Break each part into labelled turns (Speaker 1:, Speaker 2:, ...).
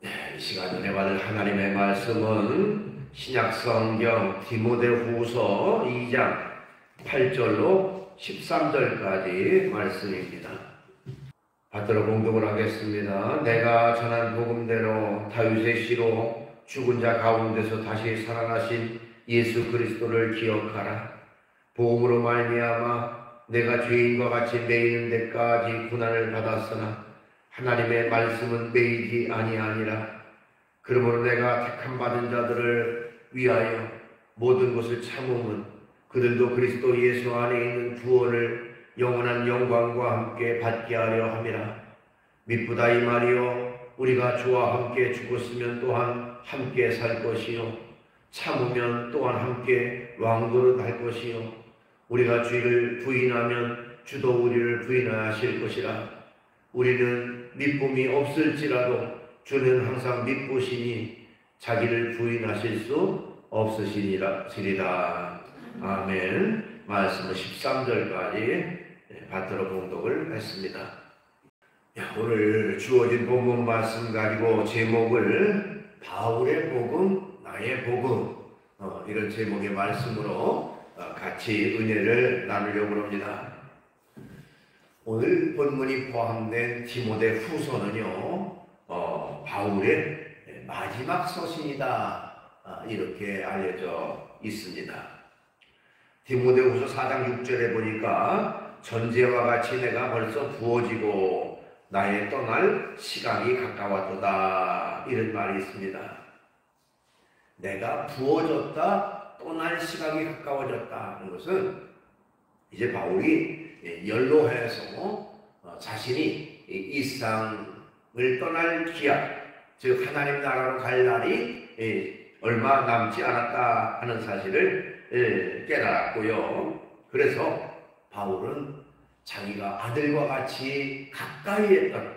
Speaker 1: 이 시간 은혜 받을 하나님의 말씀은 신약성경 디모데후서 2장 8절로 13절까지 말씀입니다. 받들어 봉독을 하겠습니다. 내가 전한 복음대로 다윗의 씨로 죽은 자 가운데서 다시 살아나신 예수 그리스도를 기억하라. 복음으로 말미암아 내가 죄인과 같이 매이는 데까지 고난을 받았으나 하나님의 말씀은 매이지 아니하니라. 그러므로 내가 택함 받은 자들을 위하여 모든 것을 참음은 그들도 그리스도 예수 안에 있는 구원을 영원한 영광과 함께 받게 하려 함이라. 미쁘다 이 말이요 우리가 주와 함께 죽었으면 또한 함께 살 것이요 참으면 또한 함께 왕노릇 할 것이요 우리가 주를 부인하면 주도 우리를 부인하실 것이라. 우리는 미쁨이 없을지라도 주는 항상 미쁘시니 자기를 부인하실 수 없으시리라. 아멘. 말씀은 13절까지 받들어 봉독을 했습니다. 오늘 주어진 복음 말씀 가지고 제목을 바울의 복음, 나의 복음 이런 제목의 말씀으로 같이 은혜를 나누려고 합니다. 오늘 본문이 포함된 디모데 후서는요, 바울의 마지막 서신이다. 이렇게 알려져 있습니다. 디모데 후서 4장 6절에 보니까 전제와 같이 내가 벌써 부어지고 나의 떠날 시간이 가까웠도다. 이런 말이 있습니다. 내가 부어졌다, 떠날 시간이 가까워졌다. 하는 것은 이제 바울이 연로해서 자신이 이 세상을 떠날 기약, 즉 하나님 나라로 갈 날이 얼마 남지 않았다 하는 사실을 깨달았고요. 그래서 바울은 자기가 아들과 같이 가까이 했던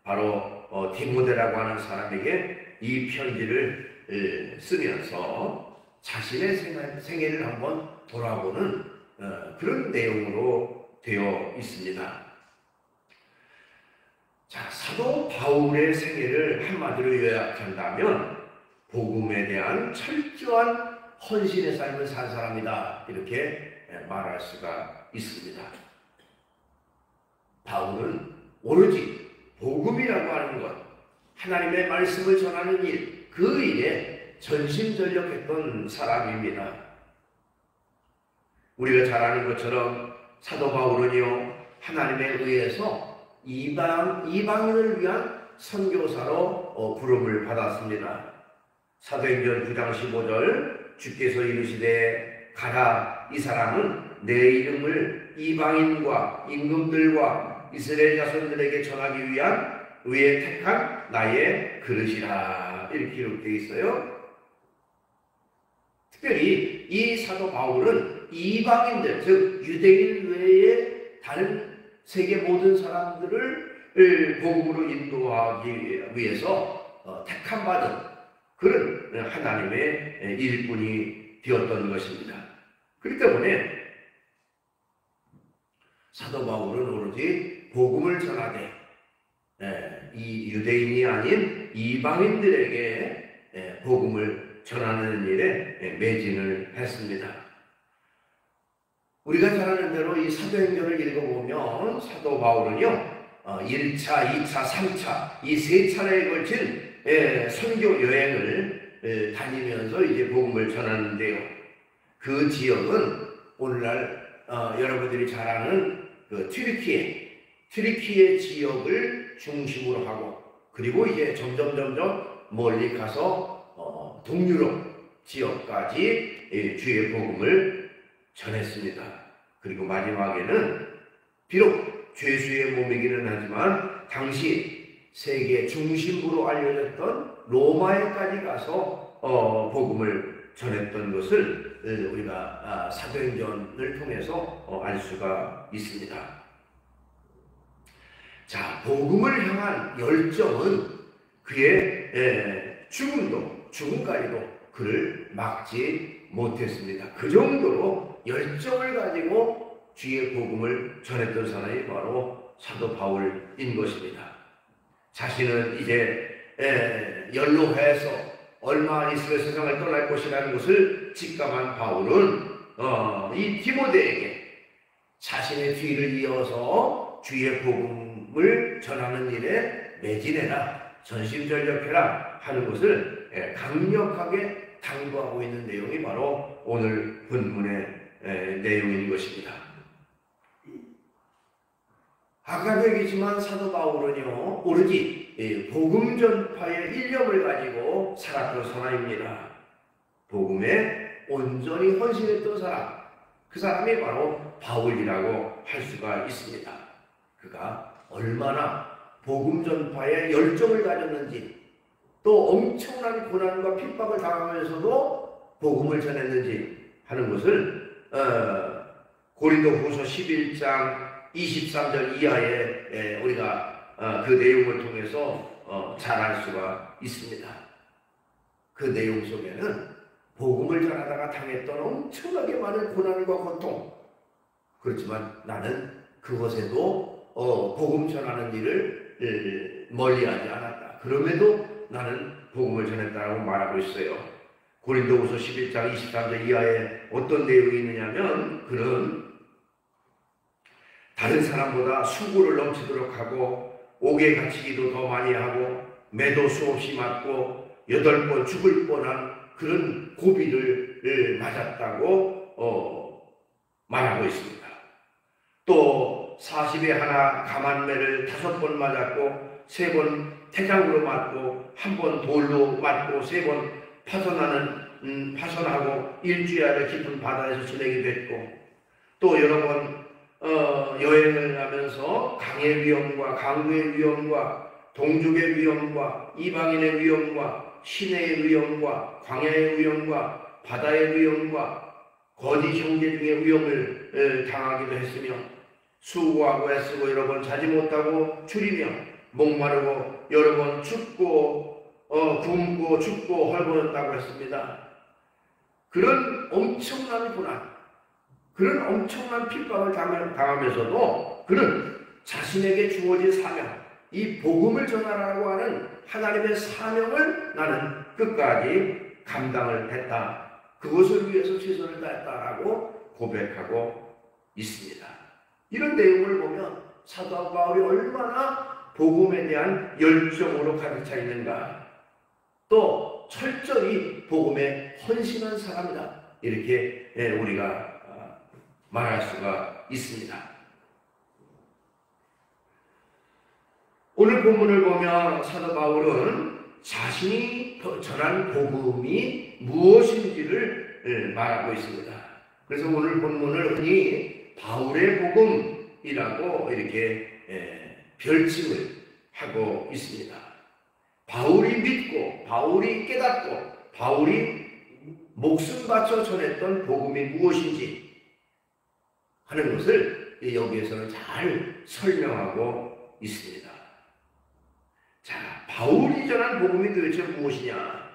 Speaker 1: 바로 디모데라고 하는 사람에게 이 편지를 쓰면서 자신의 생애를 한번 돌아보는 그런 내용으로 되어 있습니다. 자, 사도 바울의 생애를 한마디로 요약한다면 복음에 대한 철저한 헌신의 삶을 산 사람이다. 이렇게 말할 수가 있습니다. 바울은 오로지 복음이라고 하는 것, 하나님의 말씀을 전하는 일, 그 일에 전심전력했던 사람입니다. 우리가 잘 아는 것처럼 사도 바울은요, 하나님에 의해서 이방인을 위한 선교사로 부름을 받았습니다. 사도행전 9장 15절 주께서 이르시되 가라, 이 사람은 내 이름을 이방인과 임금들과 이스라엘 자손들에게 전하기 위한 위에 택한 나의 그릇이라. 이렇게 기록되어 있어요. 특별히 이 사도 바울은 이방인들, 즉 유대인 외에 다른 세계 모든 사람들을 복음으로 인도하기 위해서 택함 받은 그런 하나님의 일꾼이 되었던 것입니다. 그렇기 때문에 사도 바울은 오로지 복음을 전하되 이 유대인이 아닌 이방인들에게 복음을 전하는 일에 매진을 했습니다. 우리가 잘 아는 대로 이 사도행전을 읽어보면 사도 바울은요 1차, 2차, 3차 이 세 차례에 걸친 선교 여행을 다니면서 이제 복음을 전하는데요. 그 지역은 오늘날 여러분들이 잘 아는 그 튀르키예 지역을 중심으로 하고, 그리고 이제 점점 멀리 가서 동유럽 지역까지 주의 복음을 전했습니다. 그리고 마지막에는 비록 죄수의 몸이기는 하지만 당시 세계 중심부로 알려졌던 로마에까지 가서 복음을 전했던 것을 우리가 사도행전을 통해서 알 수가 있습니다. 자, 복음을 향한 열정은 그의 죽음까지도 그를 막지 못했습니다. 그 정도로 열정을 가지고 주의 복음을 전했던 사람이 바로 사도 바울인 것입니다. 자신은 이제 연로해서 얼마 안 있으면 세상을 떠날 것이라는 것을 직감한 바울은 이 디모데에게 자신의 뒤를 이어서 주의 복음을 전하는 일에 매진해라, 전심전력해라 하는 것을 강력하게 당부하고 있는 내용이 바로 오늘 본문의 내용인 것입니다. 아까도 얘기했지만 사도 바울은요, 오로지 복음 전파의 일념을 가지고 살았던 사람입니다. 복음에 온전히 헌신했던 사람, 그 사람이 바로 바울이라고 할 수가 있습니다. 그가 얼마나 복음 전파에 열정을 가졌는지, 또 엄청난 고난과 핍박을 당하면서도 복음을 전했는지 하는 것을 고린도후서 11장 23절 이하에 우리가 그 내용을 통해서 잘 알 수가 있습니다. 그 내용 속에는 복음을 전하다가 당했던 엄청나게 많은 고난과 고통, 그렇지만 나는 그것에도 복음 전하는 일을 멀리하지 않았다. 그럼에도 나는 복음을 전했다고 말하고 있어요. 고린도후서 11장 23절 이하에 어떤 내용이 있느냐면, 그는 다른 사람보다 수고를 넘치도록 하고 옥에 갇히기도 더 많이 하고 매도 수없이 맞고 8번 죽을 뻔한 그런 고비를 맞았다고 말하고 있습니다. 또 40에 하나 가만매를 5번 맞았고 3번 태장으로 맞고 1번 돌로 맞고 3번 파손하고 일주일을 깊은 바다에서 지내기도 했고, 또 여러 번 여행을 하면서 강의 위험과 강구의 위험과 동족의 위험과 이방인의 위험과 시내의 위험과 광야의 위험과 바다의 위험과 거짓 형제 중의 위험을 당하기도 했으며, 수고하고 애쓰고 여러 번 자지 못하고 줄이며 목마르고 여러 번 춥고 굶고 춥고 헐벗었다고 했습니다. 그런 엄청난 고난, 그런 엄청난 핍박을 당하면서도 그는 자신에게 주어진 사명, 이 복음을 전하라고 하는 하나님의 사명을 나는 끝까지 감당을 했다. 그것을 위해서 최선을 다했다라고 고백하고 있습니다. 이런 내용을 보면 사도 바울이 얼마나 복음에 대한 열정으로 가득 차 있는가, 또 철저히 복음에 헌신한 사람이다, 이렇게 우리가 말할 수가 있습니다. 오늘 본문을 보면 사도 바울은 자신이 전한 복음이 무엇인지를 말하고 있습니다. 그래서 오늘 본문을 흔히 바울의 복음이라고 이렇게 별칭을 하고 있습니다. 바울이 믿고 바울이 깨닫고 바울이 목숨 바쳐 전했던 복음이 무엇인지 하는 것을 여기에서는 잘 설명하고 있습니다. 자, 바울이 전한 복음이 도대체 무엇이냐?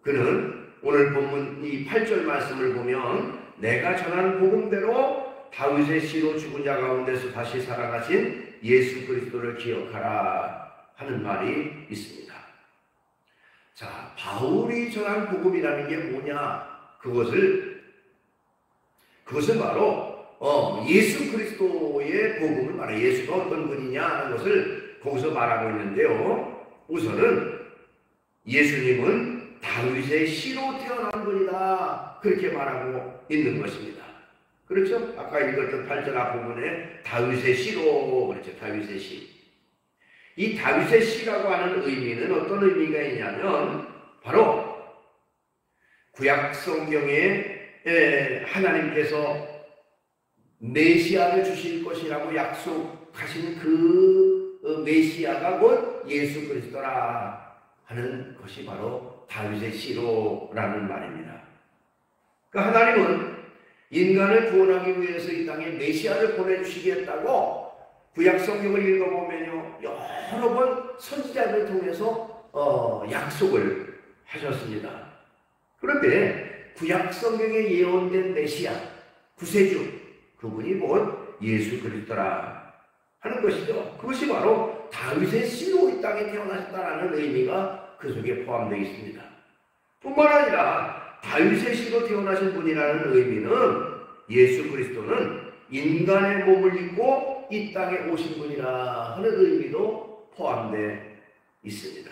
Speaker 1: 그는 오늘 본문 이 8절 말씀을 보면 내가 전한 복음대로 다윗의 씨로 죽은 자 가운데서 다시 살아나신 예수 그리스도를 기억하라 하는 말이 있습니다. 자, 바울이 전한 복음이라는 게 뭐냐? 그것은 바로 예수 그리스도의 복음을 말해. 예수가 어떤 분이냐 하는 것을 거기서 말하고 있는데요. 우선은 예수님은 다윗의 씨로 태어난 분이다, 그렇게 말하고 있는 것입니다. 그렇죠? 아까 읽었던 8절 앞부분에 다윗의 씨로 그렇죠. 다윗의 씨. 이 다윗의 씨라고 하는 의미는 어떤 의미가 있냐면 바로 구약 성경에 하나님께서 메시아를 주실 것이라고 약속하신 그 메시아가 곧 예수 그리스도라 하는 것이 바로 다윗의 씨로라는 말입니다. 그러니까 하나님은 인간을 구원하기 위해서 이 땅에 메시아를 보내주시겠다고 구약 성경을 읽어보면요, 여러 번 선지자를 통해서 약속을 하셨습니다. 그런데 구약 성경에 예언된 메시아, 구세주, 그분이 곧 예수 그리스도라 하는 것이죠. 그것이 바로 다윗의 씨로 이 땅에 태어나셨다는 의미가 그 속에 포함되어 있습니다. 뿐만 아니라 다윗의 씨로 태어나신 분이라는 의미는 예수 그리스도는 인간의 몸을 입고 이 땅에 오신 분이라 하는 의미도 포함되어 있습니다.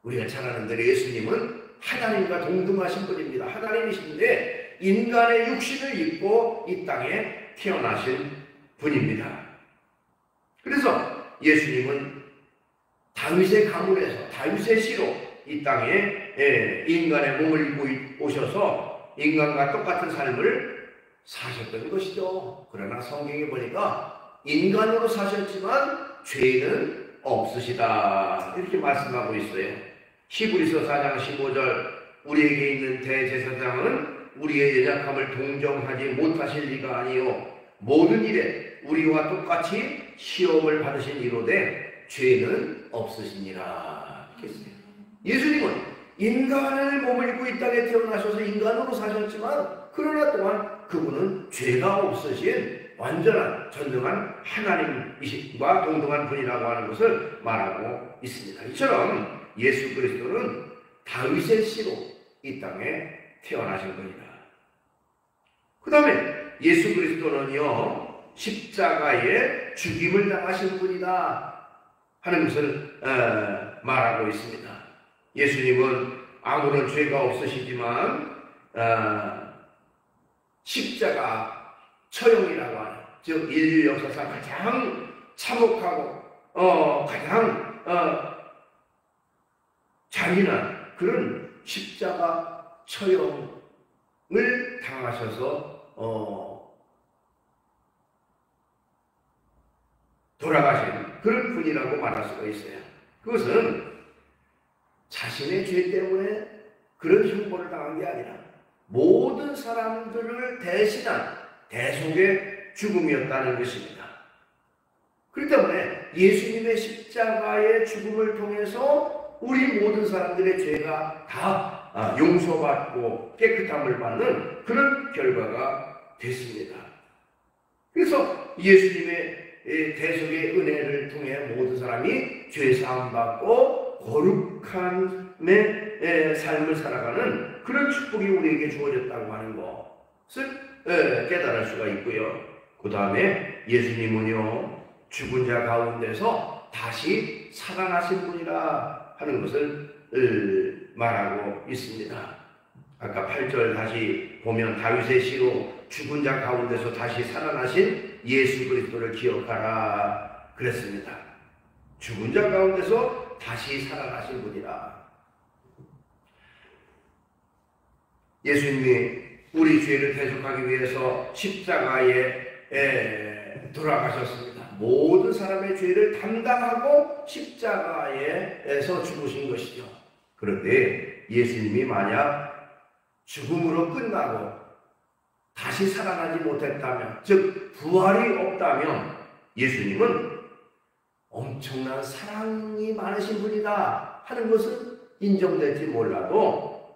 Speaker 1: 우리가 잘 아는 대로 예수님은 하나님과 동등하신 분입니다. 하나님이신데 인간의 육신을 입고 이 땅에 태어나신 분입니다. 그래서 예수님은 다윗의 가문에서 다윗의 씨로 이 땅에 인간의 몸을 입고 오셔서 인간과 똑같은 삶을 사셨던 것이죠. 그러나 성경에 보니까 인간으로 사셨지만 죄는 없으시다 이렇게 말씀하고 있어요. 히브리서 4장 15절 우리에게 있는 대제사장은 우리의 연약함을 동정하지 못하실 리가 아니요 모든 일에 우리와 똑같이 시험을 받으신 이로되 죄는 없으시니라. 예수님은 인간의 몸을 입고 이 땅에 태어나셔서 인간으로 사셨지만 그러나 또한 그분은 죄가 없으신 완전한 전능한 하나님이신과 동등한 분이라고 하는 것을 말하고 있습니다. 이처럼 예수 그리스도는 다윗의 씨로 이 땅에 태어나신 분이다. 그 다음에 예수 그리스도는요 십자가에 죽임을 당하신 분이다 하는 것을 말하고 있습니다. 예수님은 아무런 죄가 없으시지만 십자가 처형이라고 하는 즉 인류 역사상 가장 참혹하고 가장 잔인한 그런 십자가 처형을 당하셔서 돌아가신 그런 분이라고 말할 수가 있어요. 그것은 자신의 죄 때문에 그런 형벌을 당한 게 아니라 모든 사람들을 대신한 대속의 죽음이었다는 것입니다. 그렇기 때문에 예수님의 십자가의 죽음을 통해서 우리 모든 사람들의 죄가 다 용서받고 깨끗함을 받는 그런 결과가 됐습니다. 그래서 예수님의 대속의 은혜를 통해 모든 사람이 죄사함 받고 거룩함의 삶을 살아가는 그런 축복이 우리에게 주어졌다고 하는 것을 깨달을 수가 있고요. 그 다음에 예수님은요 죽은 자 가운데서 다시 살아나신 분이라 하는 것을 말하고 있습니다. 아까 8절 다시 보면 다윗의 씨로 죽은 자 가운데서 다시 살아나신 예수 그리스도를 기억하라 그랬습니다. 죽은 자 가운데서 다시 살아나신 분이라. 예수님이 우리 죄를 대속하기 위해서 십자가에 돌아가셨습니다. 모든 사람의 죄를 담당하고 십자가에서 죽으신 것이죠. 그런데 예수님이 만약 죽음으로 끝나고 다시 살아나지 못했다면, 즉 부활이 없다면 예수님은 엄청난 사랑이 많으신 분이다 하는 것은 인정될지 몰라도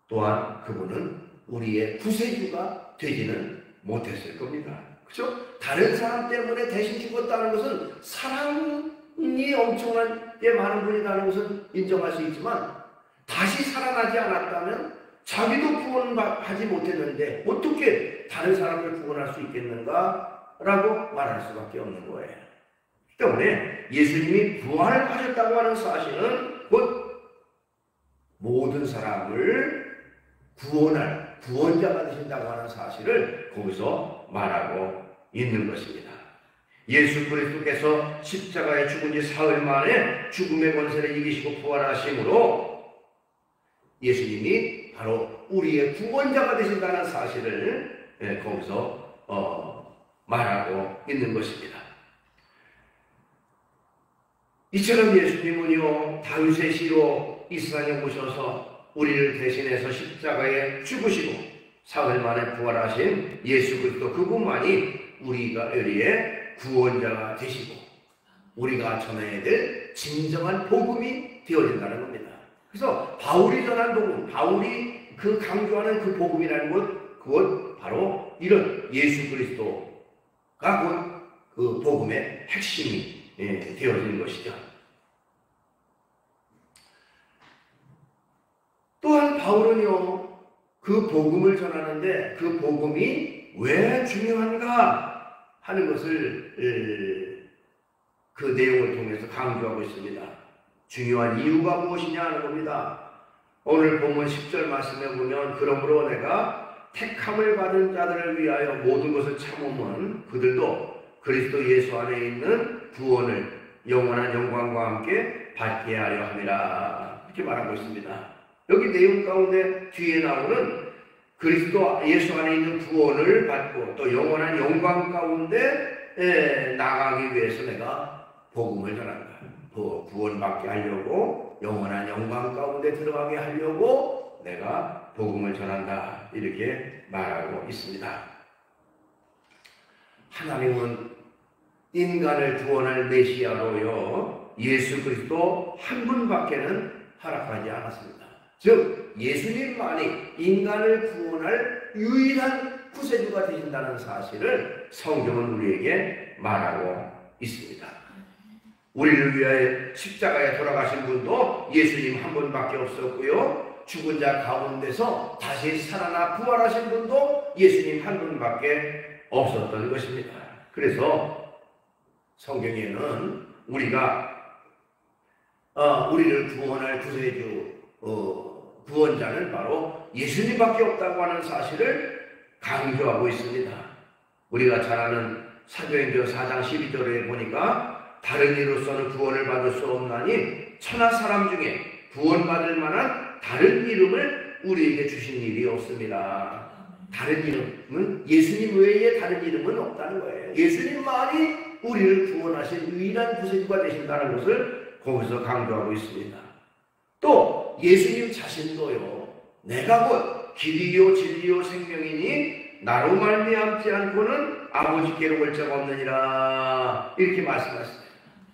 Speaker 1: 또한 그분은 우리의 구세주가 되지는 못했을 겁니다. 그렇죠? 다른 사람 때문에 대신 죽었다는 것은 사랑이 엄청나게 많은 분이라는 것은 인정할 수 있지만 다시 살아나지 않았다면 자기도 구원하지 못했는데 어떻게 다른 사람을 구원할 수 있겠는가? 라고 말할 수밖에 없는 거예요. 때문에 예수님이 부활하셨다고 하는 사실은 곧 모든 사람을 구원할 구원자가 되신다고 하는 사실을 거기서 말하고 있는 것입니다. 예수 그리스도께서 십자가에 죽은 지 사흘 만에 죽음의 권세를 이기시고 부활하심으로 예수님이 바로 우리의 구원자가 되신다는 사실을 거기서 말하고 있는 것입니다. 이처럼 예수님은요 다윗의 씨로 이 세상에 오셔서 우리를 대신해서 십자가에 죽으시고 사흘 만에 부활하신 예수 그리스도 그분만이 우리의 구원자가 되시고 우리가 전해야 될 진정한 복음이 되어진다는 겁니다. 그래서 바울이 전한 복음, 바울이 그 강조하는 그 복음이라는 것, 그것 바로 이런 예수 그리스도가 곧 그 복음의 핵심이 되어지는 것이죠. 또한 바울은요, 그 복음을 전하는데 그 복음이 왜 중요한가 하는 것을 그 내용을 통해서 강조하고 있습니다. 중요한 이유가 무엇이냐 하는 겁니다. 오늘 본문 10절 말씀에 보면 그러므로 내가 택함을 받은 자들을 위하여 모든 것을 참으면 그들도 그리스도 예수 안에 있는 구원을 영원한 영광과 함께 받게 하려 함이라. 이렇게 말하고 있습니다. 여기 내용 가운데 뒤에 나오는 그리스도 예수 안에 있는 구원을 받고 또 영원한 영광 가운데 나가기 위해서 내가 복음을 전한다. 구원받게 하려고 영원한 영광 가운데 들어가게 하려고 내가 복음을 전한다. 이렇게 말하고 있습니다. 하나님은 인간을 구원할 메시아로요 예수 그리스도 한 분밖에는 허락하지 않았습니다. 즉 예수님만이 인간을 구원할 유일한 구세주가 되신다는 사실을 성경은 우리에게 말하고 있습니다. 우리를 위하여 십자가에 돌아가신 분도 예수님 한 분밖에 없었고요, 죽은 자 가운데서 다시 살아나 부활하신 분도 예수님 한 분밖에 없었던 것입니다. 그래서 성경에는 우리가 우리를 구원할 구세주 구원자는 바로 예수님밖에 없다고 하는 사실을 강조하고 있습니다. 우리가 잘 아는 사도행전 4장 12절에 보니까 다른 이로서는 구원을 받을 수 없나니 천하 사람 중에 구원받을 만한 다른 이름을 우리에게 주신 일이 없습니다. 다른 이름은 예수님 외에 다른 이름은 없다는 거예요. 예수님만이 우리를 구원하신 유일한 구세주가 되신다는 것을 거기서 강조하고 있습니다. 또 예수님 자신도요, 내가 곧 길이요 진리요 생명이니 나로 말미암지 않고는 아버지께로 올 자가 없느니라 이렇게 말씀하셨어요.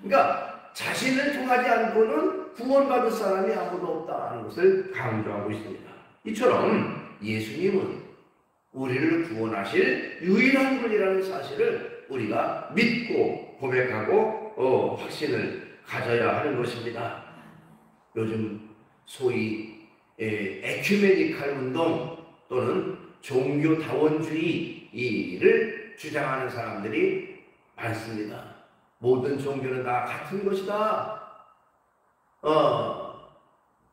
Speaker 1: 그러니까 자신을 통하지 않고는 구원받을 사람이 아무도 없다는 것을 강조하고 있습니다. 이처럼 예수님은 우리를 구원하실 유일한 분이라는 사실을 우리가 믿고 고백하고 확신을 가져야 하는 것입니다. 요즘 소위 에큐메니칼 운동 또는 종교다원주의를 주장하는 사람들이 많습니다. 모든 종교는 다 같은 것이다.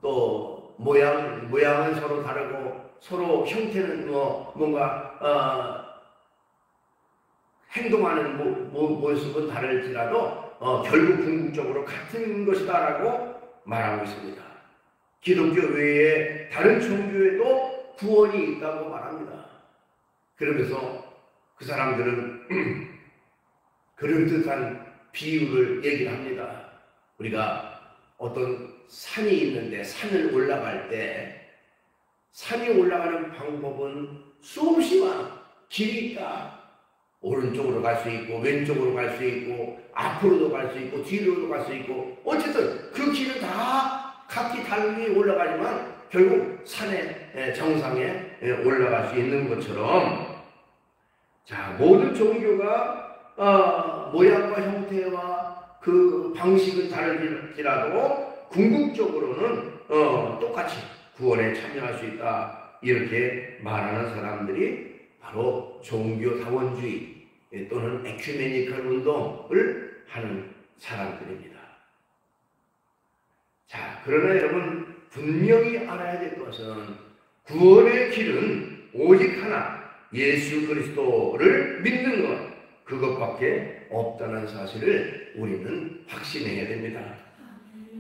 Speaker 1: 또 모양은 서로 다르고 서로 형태는 뭔가 행동하는 모습은 다를지라도 결국 궁극적으로 같은 것이다라고 말하고 있습니다. 기독교 외에 다른 종교에도 구원이 있다고 말합니다. 그러면서 그 사람들은 그럴듯한 비유를 얘기를 합니다. 우리가 어떤 산이 있는데 산을 올라갈 때 산이 올라가는 방법은 수없이 많아. 길이 있다. 오른쪽으로 갈 수 있고 왼쪽으로 갈 수 있고 앞으로도 갈 수 있고 뒤로도 갈 수 있고 어쨌든 그 길은 다 각기 달리 올라가지만 결국 산의 정상에 올라갈 수 있는 것처럼 자, 모든 종교가 모양과 형태와 그 방식은 다를지라도 궁극적으로는 똑같이 구원에 참여할 수 있다 이렇게 말하는 사람들이 바로 종교다원주의 또는 에큐메니컬 운동을 하는 사람들입니다. 자, 그러나 여러분 분명히 알아야 될 것은 구원의 길은 오직 하나 예수 그리스도를 믿는 것 그것밖에 없다는 사실을 우리는 확신해야 됩니다.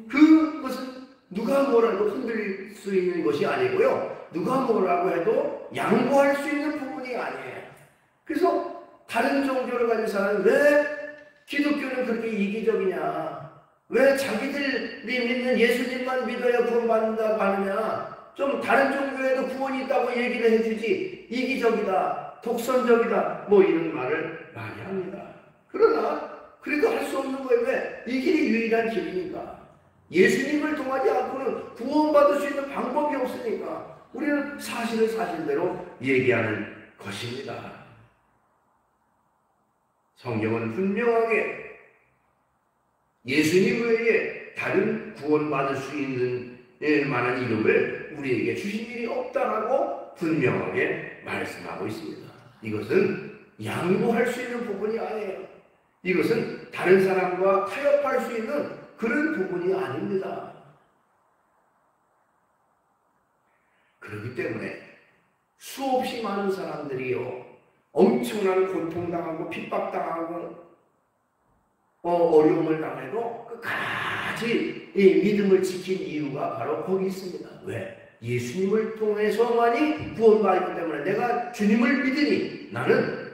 Speaker 1: 그것은 누가 뭐라도 흔들릴 수 있는 것이 아니고요, 누가 뭐라고 해도 양보할 수 있는 부분이 아니에요. 그래서 다른 종교를 가진 사람은 왜 기독교는 그렇게 이기적이냐, 왜 자기들이 믿는 예수님만 믿어야 구원받는다고 하느냐, 좀 다른 종교에도 구원이 있다고 얘기를 해주지 이기적이다, 독선적이다 뭐 이런 말을 많이 합니다. 그러나 그래도 할 수 없는 거예요. 왜? 이 길이 유일한 길이니까. 예수님을 통하지 않고는 구원받을 수 있는 방법이 없으니까 우리는 사실을 사실대로 얘기하는 것입니다. 성경은 분명하게 예수님 외에 다른 구원받을 수 있는 만한 이름을 우리에게 주신 일이 없다라고 분명하게 말씀하고 있습니다. 이것은 양보할 수 있는 부분이 아니에요. 이것은 다른 사람과 타협할 수 있는 그런 부분이 아닙니다. 그렇기 때문에 수없이 많은 사람들이요, 엄청난 고통당하고 핍박당하고 어려움을 당해도 끝까지 이 믿음을 지킨 이유가 바로 거기 있습니다. 왜? 예수님을 통해서만이 구원받기 때문에 내가 주님을 믿으니 나는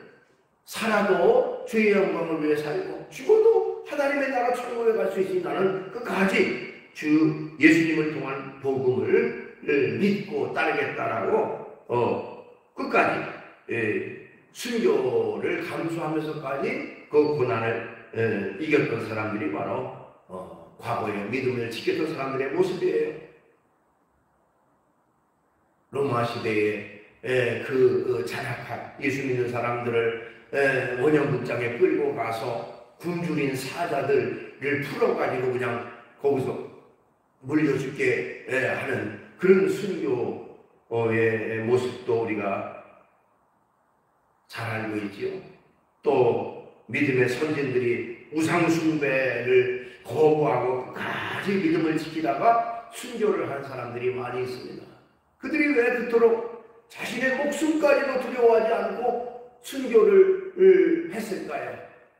Speaker 1: 살아도 주의 영광을 위해 살고 죽어도 하나님의 나라 천국에 갈 수 있으니 나는 끝까지 주 예수님을 통한 복음을 믿고 따르겠다라고 끝까지 순교를 감수하면서까지 그 고난을 이겼던 사람들이 바로 과거에 믿음을 지켰던 사람들의 모습이에요. 로마 시대에 그 잔악한 예수 믿는 사람들을 원형극장에 끌고 가서 굶주린 사자들을 풀어가지고 그냥 거기서 물려 죽게 하는 그런 순교의 모습도 우리가 잘 알고 있지요. 또 믿음의 선진들이 우상숭배를 거부하고 끝까지 믿음을 지키다가 순교를 한 사람들이 많이 있습니다. 그들이 왜 그토록 자신의 목숨까지도 두려워하지 않고 순교를 했을까요?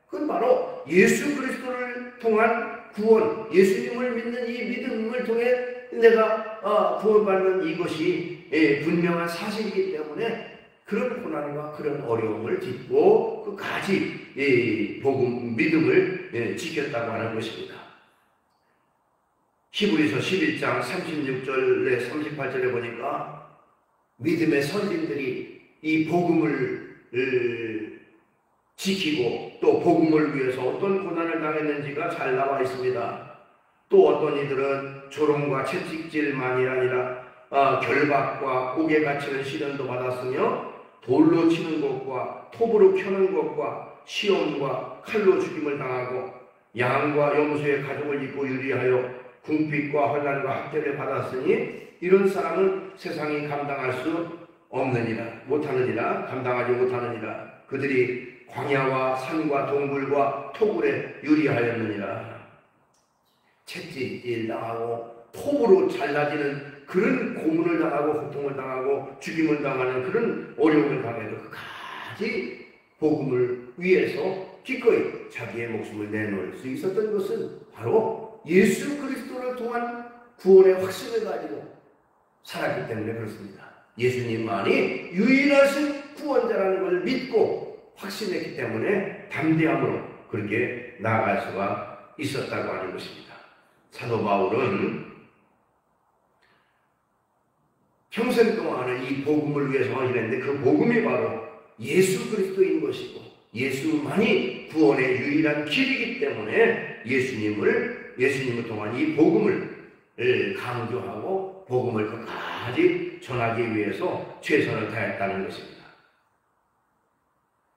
Speaker 1: 그건 바로 예수 그리스도를 통한 구원, 예수님을 믿는 이 믿음을 통해 내가 구원받는 이것이 분명한 사실이기 때문에 그런 고난과 그런 어려움을 딛고 끝까지 복음, 믿음을 지켰다고 하는 것입니다. 히브리서 11장 36절에 38절에 보니까 믿음의 선진들이 이 복음을 지키고 또 복음을 위해서 어떤 고난을 당했는지가 잘 나와 있습니다. 또 어떤 이들은 조롱과 채찍질만이 아니라 결박과 옥에 갇히는 시련도 받았으며 돌로 치는 것과 톱으로 켜는 것과 시험과 칼로 죽임을 당하고 양과 염소의 가죽을 입고 유리하여 궁핍과 환난과 학대를 받았으니 이런 사람은 세상이 감당할 수 없느니라 못하느니라 감당하지 못하느니라 그들이 광야와 산과 동굴과 토굴에 유리하였느니라. 채찍질 당하고 톱으로 잘라지는 그런 고문을 당하고 고통을 당하고 죽임을 당하는 그런 어려움을 당해도 끝까지 복음을 위해서 기꺼이 자기의 목숨을 내놓을 수 있었던 것은 바로 예수 그리스도를 통한 구원의 확신을 가지고 살았기 때문에 그렇습니다. 예수님만이 유일하신 구원자라는 것을 믿고 확신했기 때문에 담대함으로 그렇게 나아갈 수가 있었다고 하는 것입니다. 사도 바울은 평생 동안은 이 복음을 위해서 일했는데 그 복음이 바로 예수 그리스도인 것이고 예수만이 구원의 유일한 길이기 때문에 예수님을 통한 이 복음을 강조하고 복음을 끝까지 전하기 위해서 최선을 다했다는 것입니다.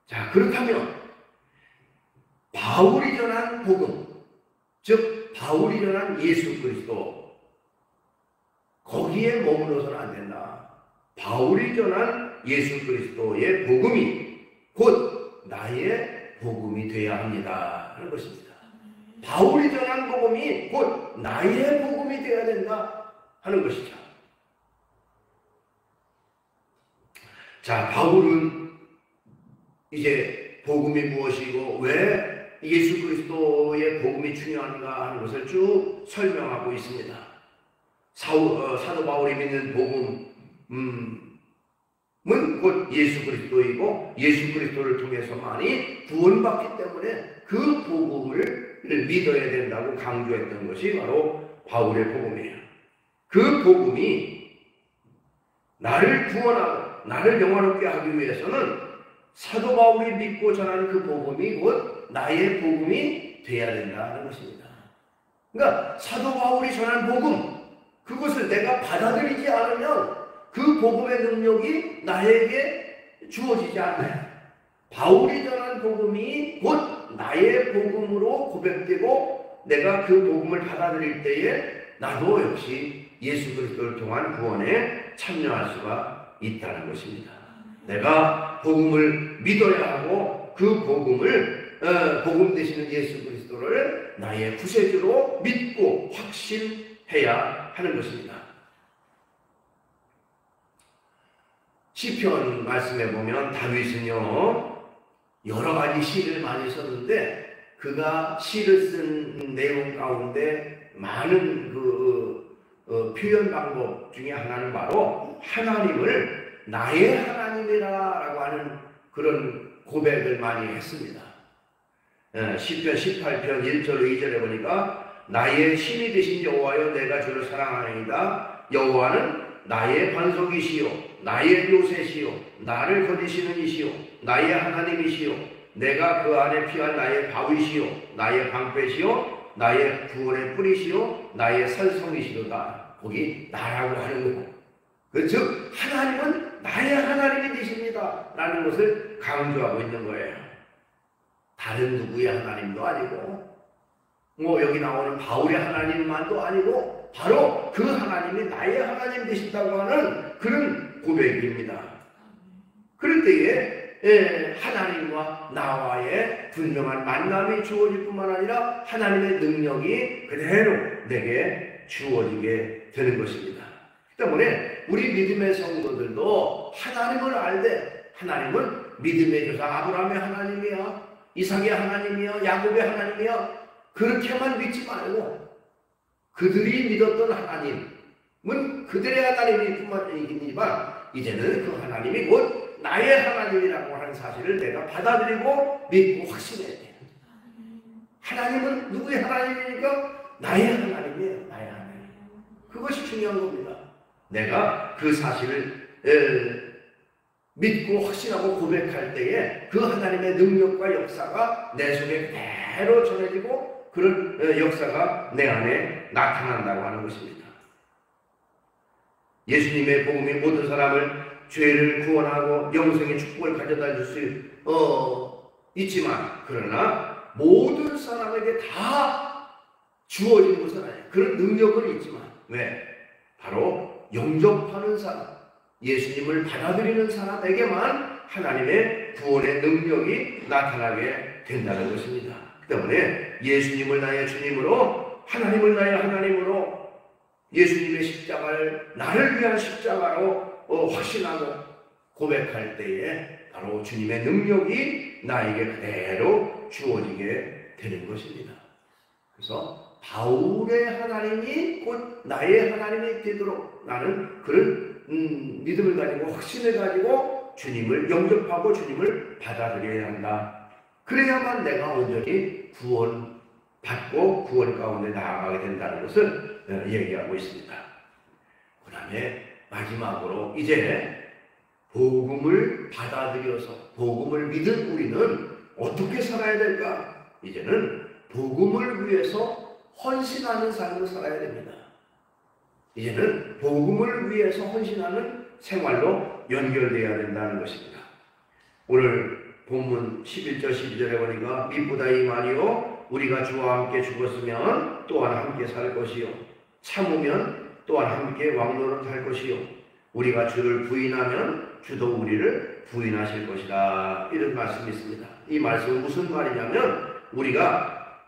Speaker 1: 자, 그렇다면 바울이 전한 복음, 즉 바울이 전한 예수 그리스도 거기에 머물러서는 안 된다. 바울이 전한 예수 그리스도의 복음이 곧 나의 복음이 되어야 합니다 하는 것입니다. 바울이 전한 복음이 곧 나의 복음이 되어야 된다 하는 것이죠. 자, 바울은 이제 복음이 무엇이고 왜 예수 그리스도의 복음이 중요한가 하는 것을 쭉 설명하고 있습니다. 사도 바울이 믿는 복음은 곧 예수 그리스도이고 예수 그리스도를 통해서만이 구원받기 때문에 그 복음을 믿어야 된다고 강조했던 것이 바로 바울의 복음이에요. 그 복음이 나를 구원하고 나를 영화롭게 하기 위해서는 사도 바울이 믿고 전하는 그 복음이 곧 나의 복음이 되어야 된다는 것입니다. 그러니까 사도 바울이 전한 복음, 그것을 내가 받아들이지 않으면 그 복음의 능력이 나에게 주어지지 않아요. 바울이 전한 복음이 곧 나의 복음으로 고백되고 내가 그 복음을 받아들일 때에 나도 역시 예수 그리스도를 통한 구원에 참여할 수가 있다는 것입니다. 내가 복음을 믿어야 하고 그 복음을 복음 되시는 예수 그리스도를 나의 구세주로 믿고 확신해야 하는 것입니다. 시편 말씀에 보면 다윗은요 여러 가지 시를 많이 썼는데 그가 시를 쓴 내용 가운데 많은 표현 방법 중에 하나는 바로 하나님을 나의 하나님이라고 하는 그런 고백을 많이 했습니다. 시편 18편 1절 2절에 보니까 나의 신이 되신 여호와여 내가 주를 사랑하나이다. 여호와는 나의 반석이시요 나의 요새시요 나를 거두시는 이시요 나의 하나님이시요 내가 그 안에 피한 나의 바위시요 나의 방패시요 나의 구원의 뿌리시요 나의 산성이시로다. 거기 나라고 하는 거. 즉 하나님은 나의 하나님이 되십니다 라는 것을 강조하고 있는 거예요. 다른 누구의 하나님도 아니고 여기 나오는 바울의 하나님만도 아니고 바로 그 하나님이 나의 하나님 되신다고 하는 그런 고백입니다. 그럴 때에 하나님과 나와의 분명한 만남이 주어질 뿐만 아니라 하나님의 능력이 그대로 내게 주어지게 되는 것입니다. 때문에 우리 믿음의 성도들도 하나님을 알되 하나님은 믿음의 조상 아브라함의 하나님이야 이삭의 하나님이야 야곱의 하나님이야 그렇게만 믿지 말고 그들이 믿었던 하나님은 그들의 하나님일 뿐만 아니라 이제는 그 하나님이 곧 나의 하나님이라고 하는 사실을 내가 받아들이고 믿고 확신해야 돼요. 하나님은 누구의 하나님이니까 나의 하나님이에요. 나의 하나님. 그것이 중요한 겁니다. 내가 그 사실을 믿고 확신하고 고백할 때에 그 하나님의 능력과 역사가 내 속에 그대로 전해지고 그런 역사가 내 안에 나타난다고 하는 것입니다. 예수님의 복음이 모든 사람을 죄를 구원하고 영생의 축복을 가져다 줄 수 있지만 그러나 모든 사람에게 다 주어지는 것은 아니에요. 그런 능력은 있지만 왜? 바로 영접하는 사람, 예수님을 받아들이는 사람에게만 하나님의 구원의 능력이 나타나게 된다는 것입니다. 때문에 예수님을 나의 주님으로 하나님을 나의 하나님으로 예수님의 십자가를 나를 위한 십자가로 확신하고 고백할 때에 바로 주님의 능력이 나에게 그대로 주어지게 되는 것입니다. 그래서 바울의 하나님이 곧 나의 하나님이 되도록 나는 그런 믿음을 가지고 확신을 가지고 주님을 영접하고 주님을 받아들여야 한다. 그래야만 내가 온전히 구원받고 구원 가운데 나아가게 된다는 것을 얘기하고 있습니다. 그 다음에 마지막으로 이제 복음을 받아들여서 복음을 믿은 우리는 어떻게 살아야 될까? 이제는 복음을 위해서 헌신하는 삶을 살아야 됩니다. 이제는 복음을 위해서 헌신하는 생활로 연결되어야 된다는 것입니다. 오늘 본문 11절 12절에 보니까 믿보다 이 말이요 우리가 주와 함께 죽었으면 또한 함께 살 것이요 참으면 또한 함께 왕노릇할 것이요 우리가 주를 부인하면 주도 우리를 부인하실 것이다. 이런 말씀이 있습니다. 이 말씀은 무슨 말이냐면 우리가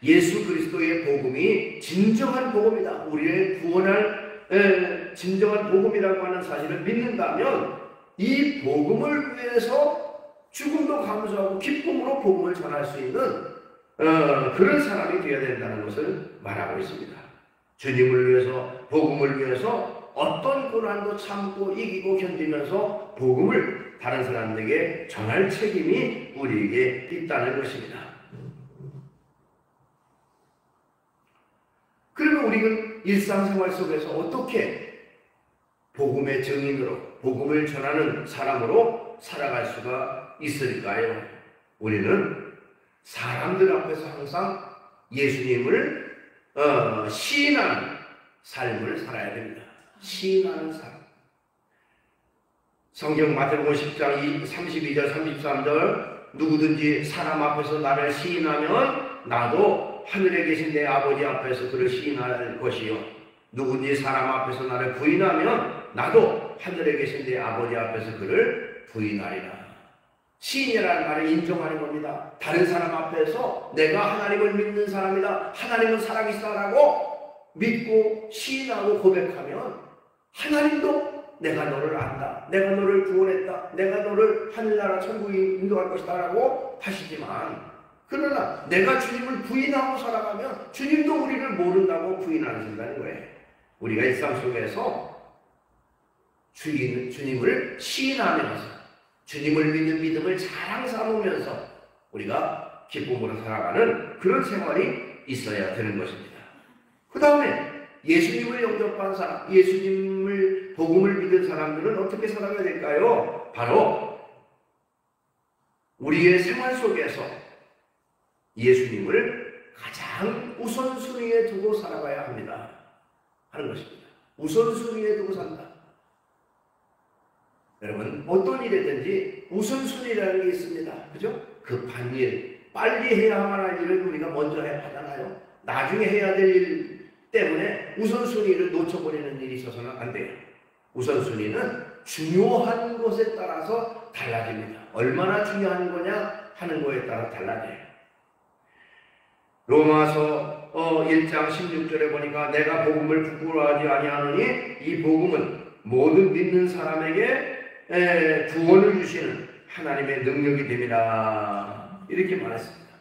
Speaker 1: 예수 그리스도의 복음이 진정한 복음이다. 우리의 구원할 진정한 복음이라고 하는 사실을 믿는다면 이 복음을 위해서 죽음도 감수하고 기쁨으로 복음을 전할 수 있는 그런 사람이 되어야 된다는 것을 말하고 있습니다. 주님을 위해서 복음을 위해서 어떤 고난도 참고 이기고 견디면서 복음을 다른 사람들에게 전할 책임이 우리에게 있다는 것입니다. 그러면 우리는 일상생활 속에서 어떻게 복음의 증인으로 복음을 전하는 사람으로 살아갈 수가 있을까요? 우리는 사람들 앞에서 항상 예수님을 시인하는 삶을 살아야 됩니다. 시인하는 삶. 성경 마태복음 10장 32절 33절 누구든지 사람 앞에서 나를 시인하면 나도 하늘에 계신 내 아버지 앞에서 그를 시인할 것이요 누구든지 사람 앞에서 나를 부인하면 나도 하늘에 계신 내 아버지 앞에서 그를 부인하리라. 시인이라는 말을 인정하는 겁니다. 다른 사람 앞에서 내가 하나님을 믿는 사람이다, 하나님은 살아계시다라고 믿고 시인하고 고백하면 하나님도 내가 너를 안다, 내가 너를 구원했다, 내가 너를 하늘나라 천국에 인도할 것이다 라고 하시지만, 그러나 내가 주님을 부인하고 살아가면 주님도 우리를 모른다고 부인하신다는 거예요. 우리가 일상 속에서 주님을 시인하면서 주님을 믿는 믿음을 자랑 삼으면서 우리가 기쁨으로 살아가는 그런 생활이 있어야 되는 것입니다. 그 다음에 예수님을 영접한 사람, 예수님을 복음을 믿은 사람들은 어떻게 살아가야 될까요? 바로 우리의 생활 속에서 예수님을 가장 우선순위에 두고 살아가야 합니다 하는 것입니다. 우선순위에 두고 산다. 여러분, 어떤 일이든지 우선순위라는 게 있습니다. 그죠? 급한 일, 빨리 해야만 할 일을 우리가 먼저 해야 하잖아요. 나중에 해야 될 일 때문에 우선순위를 놓쳐버리는 일이 있어서는 안 돼요. 우선순위는 중요한 것에 따라서 달라집니다. 얼마나 중요한 거냐 하는 거에 따라 달라져요. 로마서 1장 16절에 보니까 내가 복음을 부끄러워하지 아니하노니 이 복음은 모든 믿는 사람에게 구원을 주시는 하나님의 능력이 됨이라 이렇게 말했습니다.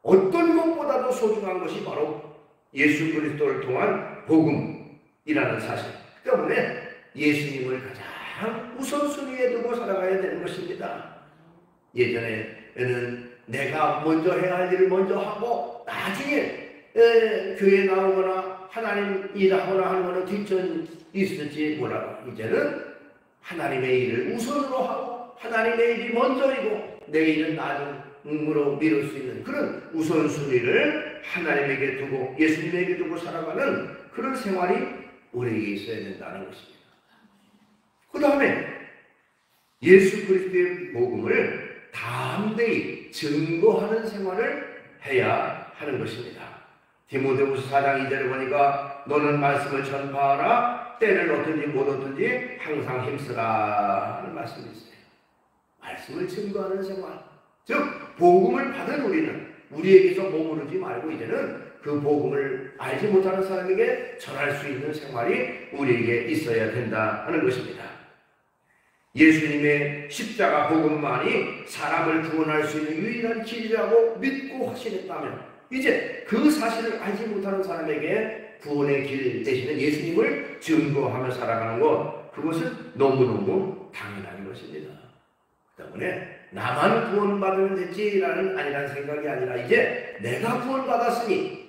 Speaker 1: 어떤 것보다도 소중한 것이 바로 예수 그리스도를 통한 복음이라는 사실 때문에 예수님을 가장 우선순위에 두고 살아가야 되는 것입니다. 예전에는 내가 먼저 해야 할 일을 먼저 하고 나중에 교회 나오거나 하나님 일하거나 하는 것은 뒷전이 있을지 몰라도 이제는 하나님의 일을 우선으로 하고 하나님의 일이 먼저이고 내 일은 나중으로 미룰 수 있는 그런 우선순위를 하나님에게 두고 예수님에게 두고 살아가는 그런 생활이 우리에게 있어야 된다는 것입니다. 그 다음에 예수 그리스도의 복음을 담대히 증거하는 생활을 해야 하는 것입니다. 디모데후서 4장 2절에 보니까 너는 말씀을 전파하라 때를 얻든지 못 얻든지 항상 힘쓰라 하는 말씀이 있어요. 말씀을 증거하는 생활, 즉 복음을 받은 우리는 우리에게서 머무르지 말고 이제는 그 복음을 알지 못하는 사람에게 전할 수 있는 생활이 우리에게 있어야 된다 하는 것입니다. 예수님의 십자가 복음만이 사람을 구원할 수 있는 유일한 길이라고 믿고 확신했다면 이제 그 사실을 알지 못하는 사람에게 구원의 길 대신에 예수님을 증거하며 살아가는 것, 그것은 너무너무 당연한 것입니다. 때문에 나만 구원받으면 됐지라는 아니라는 생각이 아니라 이제 내가 구원받았으니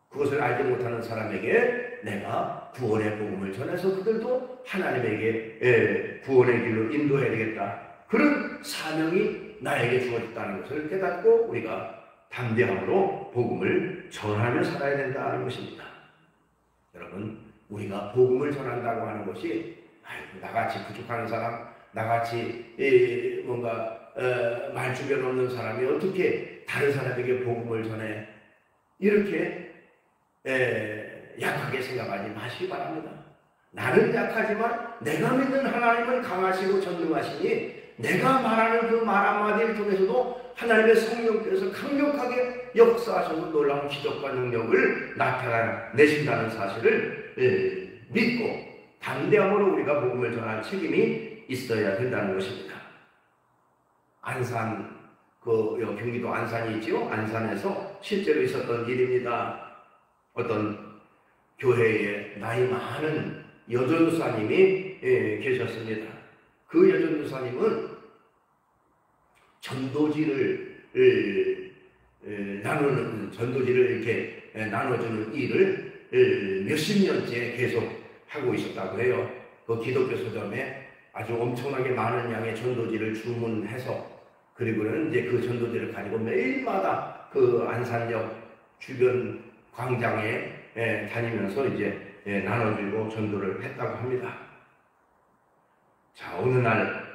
Speaker 1: 그것을 알지 못하는 사람에게 내가 구원의 복음을 전해서 그들도 하나님에게 구원의 길로 인도해야 되겠다. 그런 사명이 나에게 주어졌다는 것을 깨닫고 우리가 담대함으로 복음을 전하며 살아야 된다는 것입니다. 여러분, 우리가 복음을 전한다고 하는 것이 나같이 부족한 사람, 나같이 뭔가 말주변 없는 사람이 어떻게 다른 사람에게 복음을 전해 이렇게 약하게 생각하지 마시기 바랍니다. 나는 약하지만 내가 믿는 하나님은 강하시고 전능하시니 내가 말하는 그 말 한마디를 통해서도 하나님의 성령께서 강력하게 역사하셔서 놀라운 기적과 능력을 나타내신다는 사실을 믿고 담대함으로 우리가 복음을 전할 책임이 있어야 된다는 것입니다. 안산, 경기도 안산이 있지요. 안산에서 실제로 있었던 일입니다. 어떤 교회에 나이 많은 여전도사님이 계셨습니다. 그 여전도사님은 전도지를 이렇게 나눠주는 일을 몇십 년째 계속 하고 있었다고 해요. 그 기독교 서점에 아주 엄청나게 많은 양의 전도지를 주문해서 그리고는 이제 그 전도지를 가지고 매일마다 그 안산역 주변 광장에 다니면서 이제 나눠주고 전도를 했다고 합니다. 자, 어느 날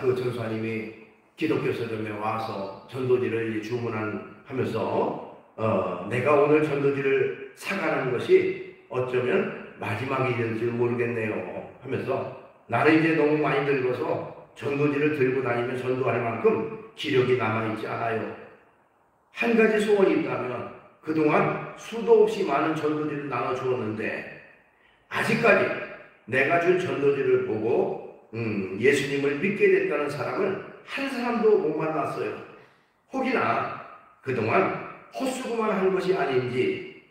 Speaker 1: 그 전사님이 기독교 서점에 와서 전도지를 주문하면서 내가 오늘 전도지를 사가는 것이 어쩌면 마지막이 될지 모르겠네요 하면서, 나는 이제 너무 많이 늙어서 전도지를 들고 다니면 전도할 만큼 기력이 남아있지 않아요. 한 가지 소원이 있다면 그동안 수도 없이 많은 전도지를 나눠주었는데 아직까지 내가 준 전도지를 보고 예수님을 믿게 됐다는 사람을 한 사람도 못 만났어요. 혹이나 그동안 헛수고만 한 것이 아닌지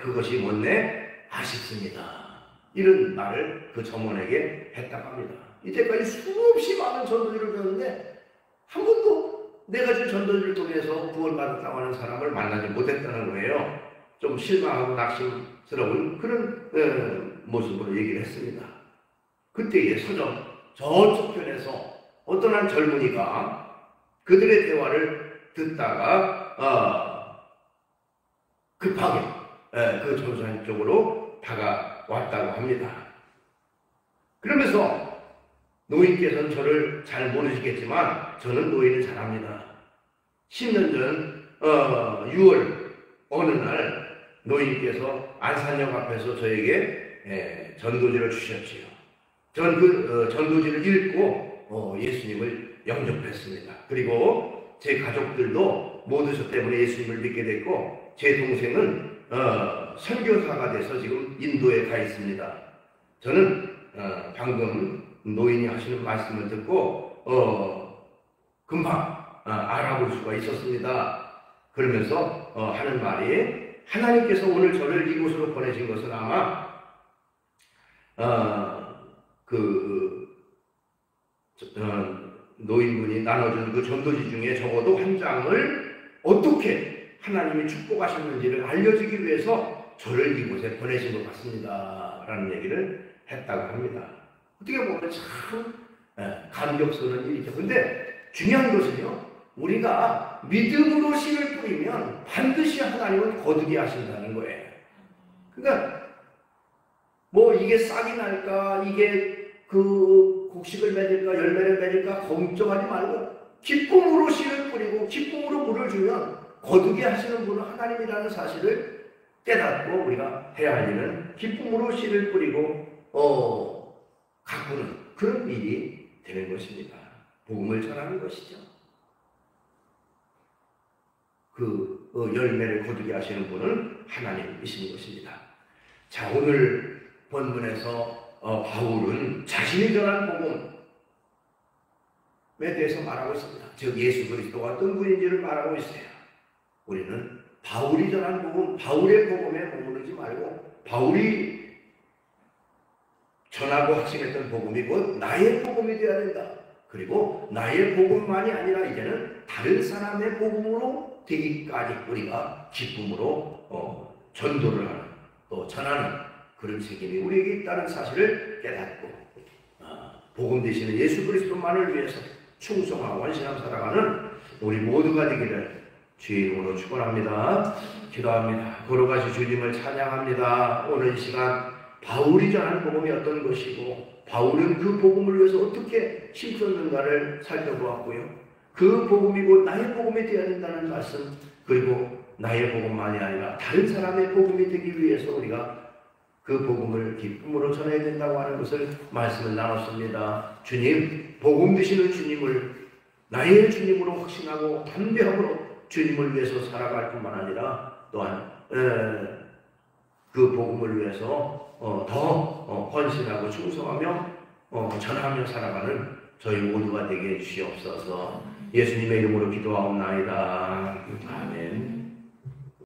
Speaker 1: 그것이 못내 아쉽습니다. 이런 말을 그 점원에게 했다고 합니다. 이때까지 수없이 많은 전도지를 배웠는데 한 번도 내가 준 전도지를 통해서 구원받았다고 하는 사람을 만나지 못했다는 거예요. 좀 실망하고 낙심스러운 그런 모습으로 얘기를 했습니다. 그때의 서점 저쪽 편에서 어떤 한 젊은이가 그들의 대화를 듣다가 급하게 그 전사님 쪽으로 다가왔다고 합니다. 그러면서 노인께서는 저를 잘 모르시겠지만 저는 노인을 잘 압니다. 10년 전 6월 어느 날 노인께서 안산역 앞에서 저에게 전도지를 주셨지요. 전 그 전도지를 읽고 예수님을 영접했습니다. 그리고 제 가족들도 모두 저 때문에 예수님을 믿게 됐고, 제 동생은 선교사가 돼서 지금 인도에 가 있습니다. 저는 방금 노인이 하시는 말씀을 듣고 금방 알아볼 수가 있었습니다. 그러면서 하는 말이, 하나님께서 오늘 저를 이곳으로 보내신 것은 아마 노인분이 나눠준 그 전도지 중에 적어도 한 장을 어떻게 하나님이 축복하셨는지를 알려주기 위해서 저를 이곳에 보내신 것 같습니다 라는 얘기를 했다고 합니다. 어떻게 보면 참 감격스러운 일이죠. 근데 중요한 것은요, 우리가 믿음으로 씨를 뿌리면 반드시 하나님은 거두게 하신다는 거예요. 그러니까 뭐 이게 싹이 날까, 이게 그 곡식을 맺을까, 열매를 맺을까 걱정하지 말고 기쁨으로 씨를 뿌리고 기쁨으로 물을 주면 거두게 하시는 분은 하나님이라는 사실을 깨닫고 우리가 해야 할 일은 기쁨으로 씨를 뿌리고 가꾸는 그런 일이 되는 것입니다. 복음을 전하는 것이죠. 그 열매를 거두게 하시는 분은 하나님이신 것입니다. 자, 오늘 본문에서 바울은 자신이 전한 복음에 대해서 말하고 있습니다. 즉 예수 그리스도가 어떤 분인지를 말하고 있어요. 우리는 바울이 전한 복음, 바울의 복음에 머무르지 말고 바울이 전하고 확신했던 복음이 곧 나의 복음이 되어야 된다. 그리고 나의 복음만이 아니라 이제는 다른 사람의 복음으로 되기까지 우리가 기쁨으로 전도를 하는, 또 전하는 그런 책임이 우리에게 있다는 사실을 깨닫고 복음 되시는 예수 그리스도만을 위해서 충성하고 원신하며 살아가는 우리 모두가 되기를 주의 이름으로 축원합니다. 기도합니다. 걸어가시 주님을 찬양합니다. 오늘 이 시간 바울이 전한 복음이 어떤 것이고 바울은 그 복음을 위해서 어떻게 힘썼는가를 살펴보았고요. 그 복음이 곧 나의 복음이 되어야 된다는 말씀, 그리고 나의 복음만이 아니라 다른 사람의 복음이 되기 위해서 우리가 그 복음을 기쁨으로 전해야 된다고 하는 것을 말씀을 나눴습니다. 주님, 복음 되시는 주님을 나의 주님으로 확신하고 담대함으로 주님을 위해서 살아갈 뿐만 아니라 또한 그 복음을 위해서 더 헌신하고 충성하며 전하며 살아가는 저희 모두가 되게 해주시옵소서. 예수님의 이름으로 기도하옵나이다. 아멘.